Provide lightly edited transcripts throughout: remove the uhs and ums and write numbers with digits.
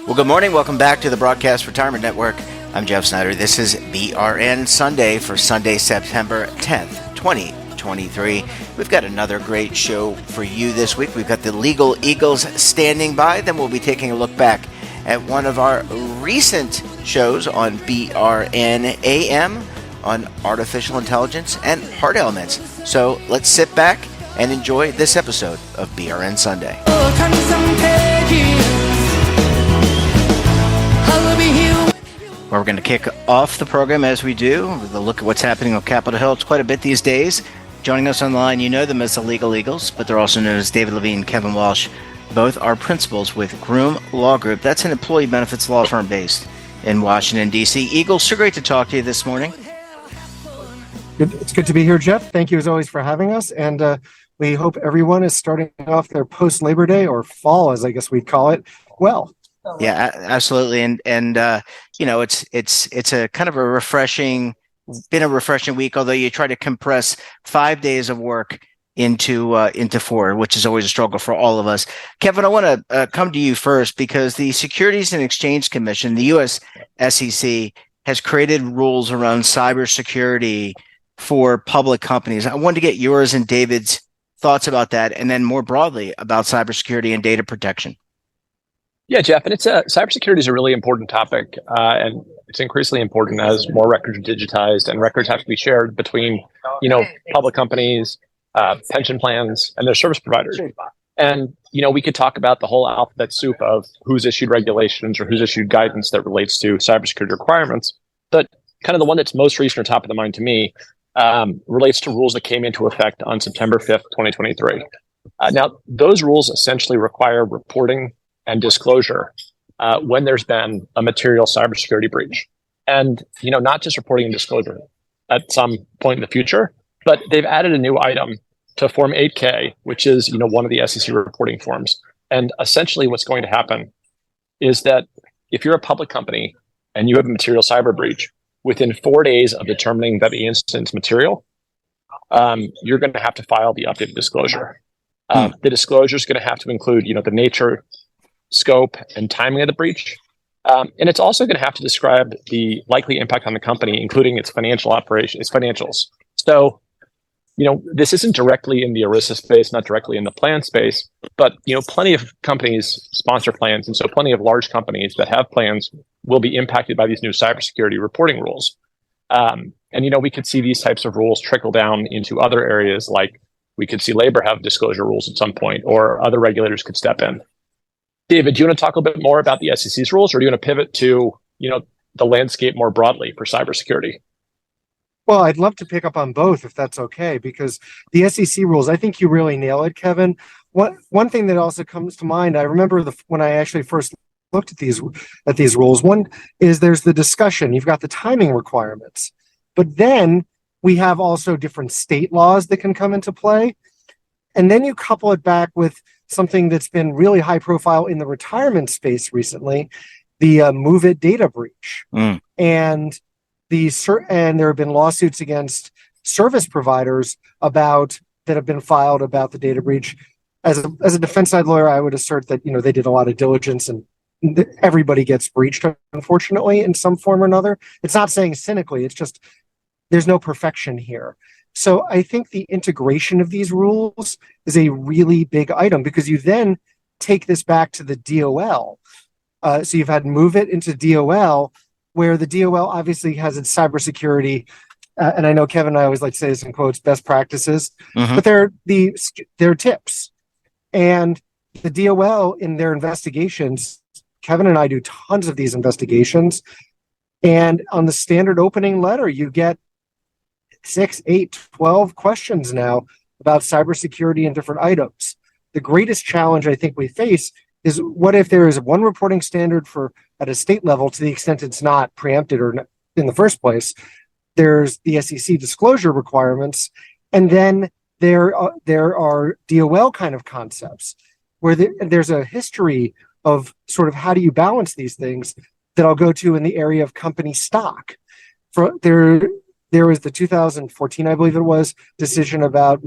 Well, good morning. Welcome back to the Broadcast Retirement Network. I'm Jeff Snyder. This is BRN Sunday for Sunday, September 10th, 2023. We've got another great show for you this week. We've got the Legal Eagles standing by. Then we'll be taking a look back at one of our recent shows on BRN AM on artificial intelligence and heart elements. So let's sit back and enjoy this episode of BRN Sunday. Where we're going to kick off the program as we do with a look at what's happening on Capitol Hill. It's quite a bit these days. Joining us on the line, you know them as the Legal Eagles, but they're also known as David Levine and Kevin Walsh. Both are principals with Groom Law Group. That's an employee benefits law firm based in Washington, D.C. Eagles, so great to talk to you this morning. It's good to be here, Jeff. Thank you as always for having us. And we hope everyone is starting off their post-Labor Day or fall, as I guess we'd call it, well. Yeah, absolutely. And you know, it's a kind of a refreshing week, although you try to compress 5 days of work into 4, which is always a struggle for all of us. Kevin, I want to come to you first because the Securities and Exchange Commission, the U.S. SEC, has created rules around cybersecurity for public companies. I wanted to get yours and David's thoughts about that, and then more broadly about cybersecurity and data protection. Yeah, Jeff, and cybersecurity is a really important topic, and it's increasingly important as more records are digitized and records have to be shared between, public companies, pension plans, and their service providers. And, we could talk about the whole alphabet soup of who's issued regulations or who's issued guidance that relates to cybersecurity requirements. But kind of the one that's most recent or top of the mind to me relates to rules that came into effect on September 5th, 2023. Now, those rules essentially require reporting and disclosure when there's been a material cybersecurity breach. And, not just reporting and disclosure at some point in the future, but they've added a new item to Form 8K, which is, one of the SEC reporting forms. And essentially what's going to happen is that if you're a public company and you have a material cyber breach, within 4 days of determining that the incident's material, you're going to have to file the updated disclosure. The disclosure is going to have to include, the nature, scope, and timing of the breach. And it's also going to have to describe the likely impact on the company, including its financial operation, its financials. So, this isn't directly in the ERISA space, not directly in the plan space, but, plenty of companies sponsor plans. And so plenty of large companies that have plans will be impacted by these new cybersecurity reporting rules. And, we could see these types of rules trickle down into other areas, like we could see labor have disclosure rules at some point, or other regulators could step in. David, do you want to talk a little bit more about the SEC's rules, or do you want to pivot to, the landscape more broadly for cybersecurity? Well, I'd love to pick up on both if that's okay, because the SEC rules, I think you really nail it, Kevin. One thing that also comes to mind, I remember when I actually first looked at these rules. One is there's the discussion. You've got the timing requirements, but then we have also different state laws that can come into play, and then you couple it back with something that's been really high profile in the retirement space recently, the Move It data breach. And there have been lawsuits against service providers that have been filed about the data breach. As a defense side lawyer, I would assert that, they did a lot of diligence and everybody gets breached, unfortunately, in some form or another. It's not saying cynically, it's just there's no perfection here. So I think the integration of these rules is a really big item, because you then take this back to the DOL. So you've had Move It into DOL, where the DOL obviously has its cybersecurity, and I know Kevin and I always like to say this in quotes, best practices, but they're tips. And the DOL in their investigations, Kevin and I do tons of these investigations, and on the standard opening letter, you get 6, 8, 12 questions now about cybersecurity and different items. The greatest challenge I think we face is, what if there is one reporting standard at a state level, to the extent it's not preempted or in the first place? There's the SEC disclosure requirements, And then there are DOL kind of concepts where there's a history of sort of how do you balance these things that I'll go to in the area of company stock. There was the 2014, I believe it was, decision about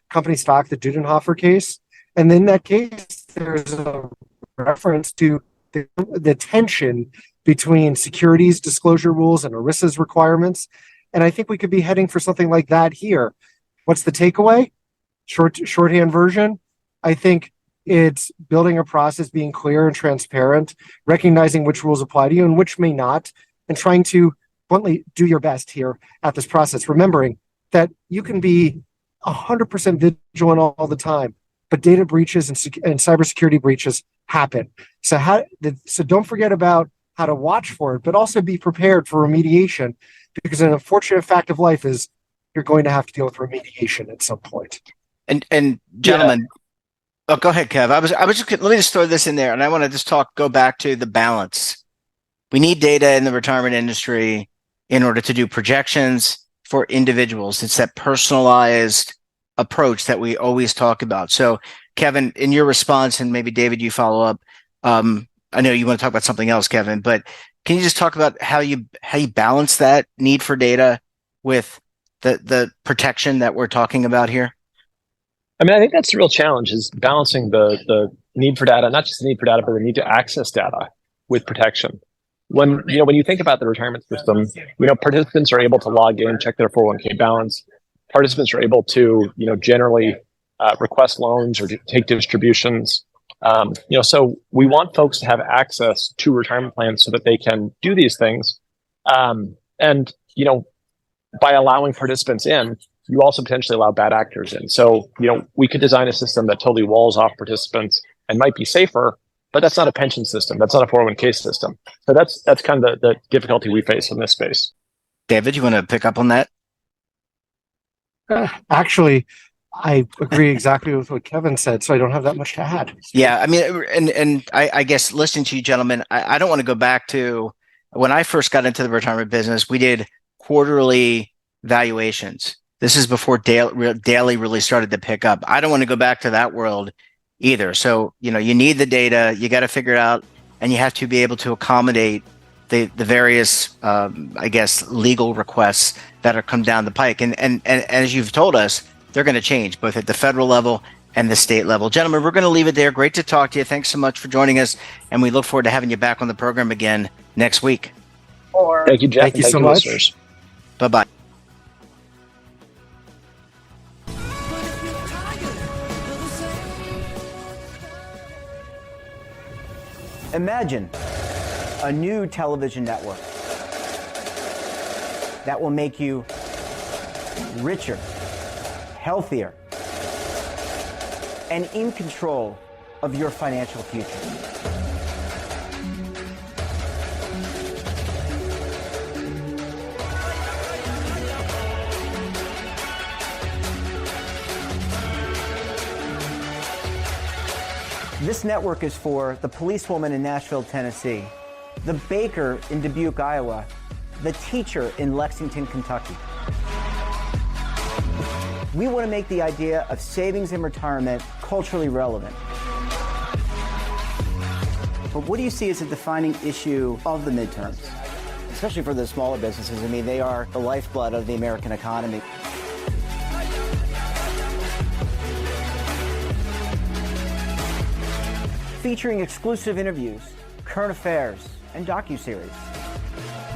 company stock, the Dudenhofer case. And in that case, there's a reference to the tension between securities disclosure rules and ERISA's requirements. And I think we could be heading for something like that here. What's the takeaway? Shorthand version. I think it's building a process, being clear and transparent, recognizing which rules apply to you and which may not, and trying to bluntly do your best here at this process, remembering that you can be 100% vigilant all the time, but data breaches and cybersecurity breaches happen. So don't forget about how to watch for it, but also be prepared for remediation, because an unfortunate fact of life is you're going to have to deal with remediation at some point. And gentlemen, oh, go ahead, Kev. I was just, let me just throw this in there, and I want to just go back to the balance. We need data in the retirement industry in order to do projections for individuals. It's that personalized approach that we always talk about. So, Kevin, in your response, and maybe David, you follow up. I know you want to talk about something else, Kevin, but can you just talk about how you balance that need for data with the protection that we're talking about here? I mean, I think that's the real challenge, is balancing the need for data, not just the need for data, but the need to access data with protection. When you think about the retirement system, participants are able to log in, check their 401k balance. Participants are able to, generally request loans or take distributions. So we want folks to have access to retirement plans so that they can do these things. By allowing participants in, you also potentially allow bad actors in. So, we could design a system that totally walls off participants and might be safer, but that's not a pension system. That's not a 401k system. So that's kind of the difficulty we face in this space. David, you want to pick up on that? Actually, I agree exactly with what Kevin said, so I don't have that much to add. Yeah, I mean, and I guess listening to you gentlemen, I don't want to go back to when I first got into the retirement business. We did quarterly valuations. This is before daily really started to pick up. I don't want to go back to that world either. So, you need the data, you got to figure it out, and you have to be able to accommodate the various, legal requests that are come down the pike. And as you've told us, they're going to change both at the federal level and the state level. Gentlemen, we're going to leave it there. Great to talk to you. Thanks so much for joining us. And we look forward to having you back on the program again next week. Thank you, Jeff. Thank you so much. Listeners. Bye-bye. Imagine a new television network that will make you richer, healthier, and in control of your financial future. This network is for the policewoman in Nashville, Tennessee, the baker in Dubuque, Iowa, the teacher in Lexington, Kentucky. We want to make the idea of savings and retirement culturally relevant. But what do you see as a defining issue of the midterms? Especially for the smaller businesses. I mean, they are the lifeblood of the American economy. Featuring exclusive interviews, current affairs, and docuseries.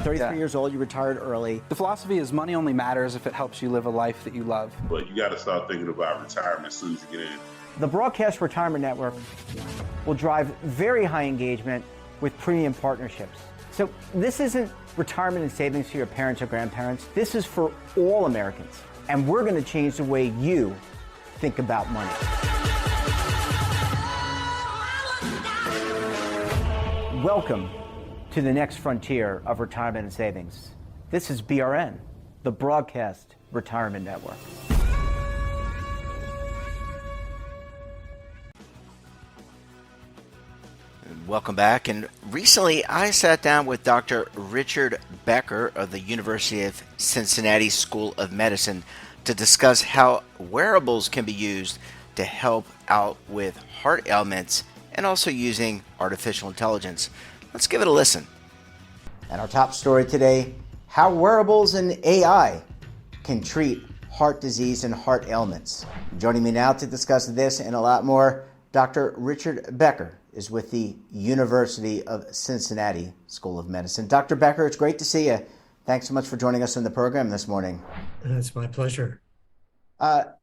33 years old, you retired early. The philosophy is money only matters if it helps you live a life that you love. But you got to start thinking about retirement as soon as you get in. The Broadcast Retirement Network will drive very high engagement with premium partnerships. So this isn't retirement and savings for your parents or grandparents. This is for all Americans. And we're going to change the way you think about money. Welcome to the next frontier of retirement and savings. This is BRN, the Broadcast Retirement Network. Welcome back. And recently I sat down with Dr. Richard Becker of the University of Cincinnati School of Medicine. to discuss how wearables can be used to help out with heart ailments and also using artificial intelligence. Let's give it a listen. And our top story today, how wearables and AI can treat heart disease and heart ailments. Joining me now to discuss this and a lot more, Dr. Richard Becker is with the University of Cincinnati School of Medicine. Dr. Becker, it's great to see you. Thanks so much for joining us on the program this morning. It's my pleasure.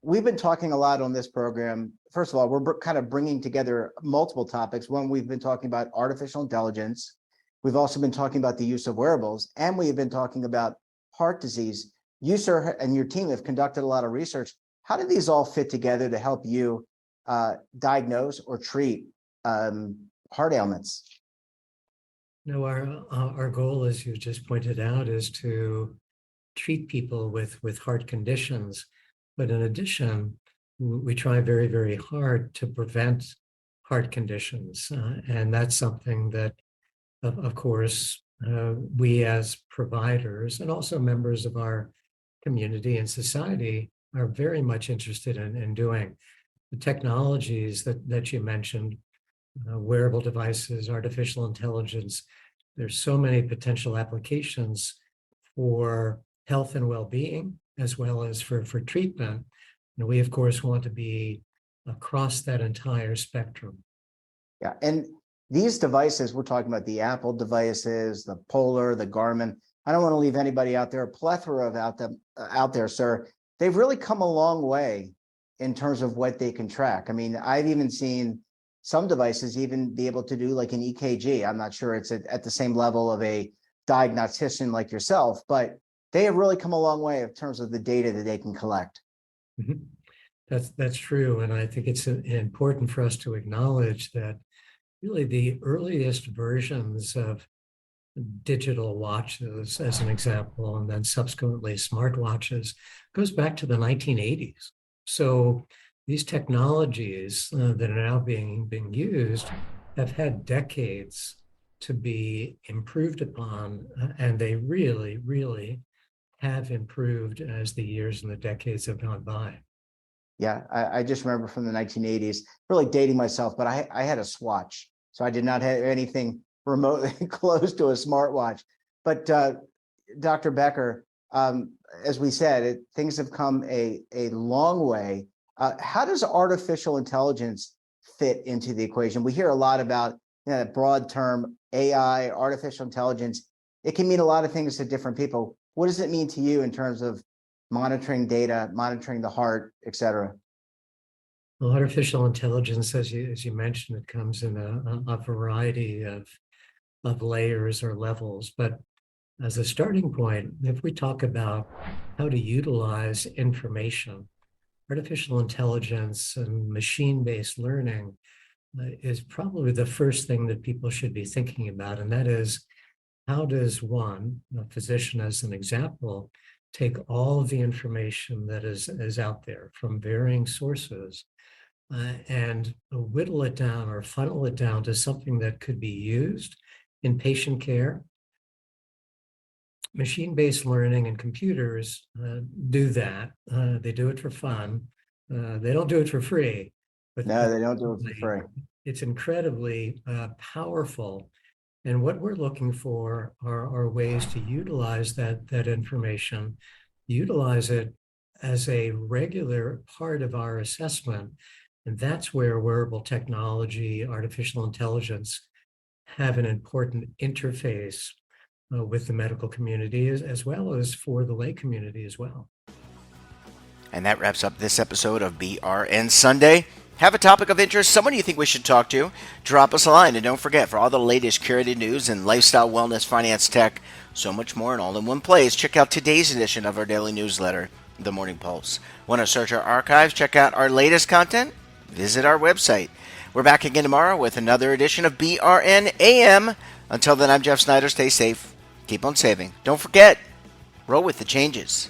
We've been talking a lot on this program. First of all, we're kind of bringing together multiple topics. One, we've been talking about artificial intelligence. We've also been talking about the use of wearables, and we've been talking about heart disease. You, sir, and your team have conducted a lot of research. How do these all fit together to help you diagnose or treat heart ailments? No, our goal, as you just pointed out, is to treat people with heart conditions. But in addition, we try very, very hard to prevent heart conditions. And that's something that, of course, we as providers and also members of our community and society are very much interested in doing. The technologies that you mentioned, wearable devices, artificial intelligence, there's so many potential applications for health and well-being, as well as for treatment. And we, of course, want to be across that entire spectrum. Yeah, and these devices, we're talking about the Apple devices, the Polar, the Garmin. I don't want to leave anybody out there, a plethora of out there, sir. They've really come a long way in terms of what they can track. I mean, I've even seen some devices even be able to do like an EKG. I'm not sure it's at the same level of a diagnostician like yourself, but they have really come a long way in terms of the data that they can collect. Mm-hmm. That's true. And I think it's important for us to acknowledge that really the earliest versions of digital watches, as an example, and then subsequently smartwatches, goes back to the 1980s. So these technologies that are now being used have had decades to be improved upon, and they really, really have improved as the years and the decades have gone by. Yeah, I just remember from the 1980s, really dating myself, but I had a Swatch, so I did not have anything remotely close to a smartwatch. But Dr. Becker, as we said, things have come a long way. How does artificial intelligence fit into the equation? We hear a lot about that broad term AI, artificial intelligence. It can mean a lot of things to different people. What does it mean to you in terms of monitoring data, monitoring the heart, et cetera? Well, artificial intelligence, as you mentioned, it comes in a variety of layers or levels. But as a starting point, if we talk about how to utilize information, artificial intelligence and machine-based learning is probably the first thing that people should be thinking about. And that is, how does one, a physician as an example, take all of the information that is out there from varying sources and whittle it down or funnel it down to something that could be used in patient care? Machine-based learning and computers do that. They do it for fun. They don't do it for free. But no, they don't do it for free. It's incredibly powerful. And what we're looking for are ways to utilize that information, utilize it as a regular part of our assessment. And that's where wearable technology, artificial intelligence have an important interface with the medical community, as well as for the lay community as well. And that wraps up this episode of BRN Sunday. Have a topic of interest, someone you think we should talk to, drop us a line. And don't forget, for all the latest curated news and lifestyle, wellness, finance, tech, so much more and all in one place, check out today's edition of our daily newsletter, The Morning Pulse. Want to search our archives, check out our latest content? Visit our website. We're back again tomorrow with another edition of BRN AM. Until then, I'm Jeff Snyder. Stay safe. Keep on saving. Don't forget, roll with the changes.